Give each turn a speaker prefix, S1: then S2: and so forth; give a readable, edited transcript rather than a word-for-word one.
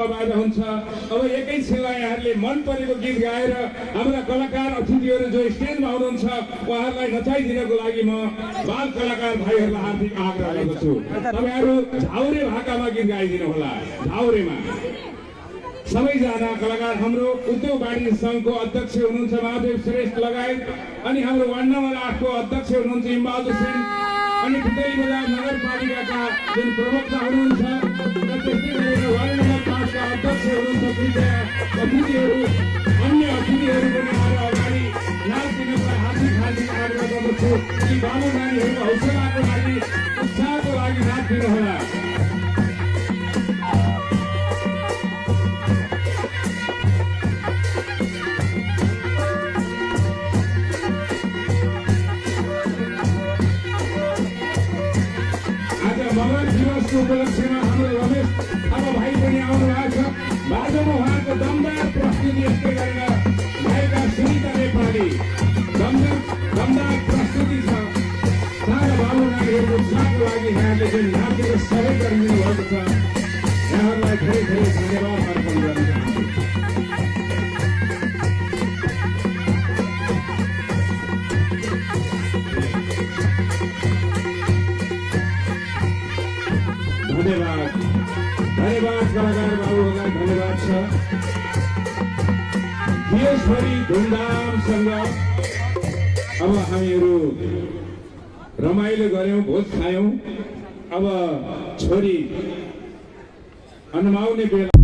S1: ढङ्गमा बाजा हुन्छ। अब एकैछिनमा यहाँहरूले मन परेको गीत गाएर हाम्रा कलाकार अतिथिहरू जो स्टेजमा हुनुहुन्छ उहाँहरूलाई नचाइदिनको लागि म बाल कलाकार भाइहरूलाई हार्दिक आग्रह गर्दछु। तपाईँहरू झाउरे भाकामा गीत गाइदिनु होला। झाउरेमा सबैजना कलाकार हाम्रो उद्योग वाणिज्य संघको अध्यक्ष हुनुहुन्छ महादेव श्रेष्ठ लगायत अनि हाम्रो वार्ड नम्बर 8 को अध्यक्ष हुनुहुन्छ इमबहादुर सिंह अनि फुटेली बजार नगरपालिकाका जुन प्रवक्ता हुनुहुन्छ र त्यस्तै गरेर वार्ड नम्बर 5 का अध्यक्ष हुनुहुन्छ अतिथिहरू अन्य अतिथिहरू पनि आएर अगाडि नाच दिनलाई हार्दिक आग्रह गर्दछु कि बाबु नानीहरूको हौसलाको लागि उत्साहको लागि नाच दिनुहोला। उपलक्ष्यमा हाम्रो रमेश अब भाइ पनि आउनु भएको छ। बाटोमा उहाँको दमदार प्रस्तुति यस्तै गरेर भएका सुनिता नेपाली दमदार प्रस्तुति छ। सारा बाबु नानीहरूको उत्साहको लागि यहाँले जुन नाचेर सहयोग गरिदिनु भएको छ यहाँहरूलाई धेरै धेरै धन्यवाद अर्पण गर्न चाहन्छु। धन्यवाद कलाकार बाबुहरूलाई धन्यवाद छ। देशभरि धुमधामसँग अब हामीहरू रमाइलो गर्यौं, भोज खायौं। अब छोरी अन्माउने बेला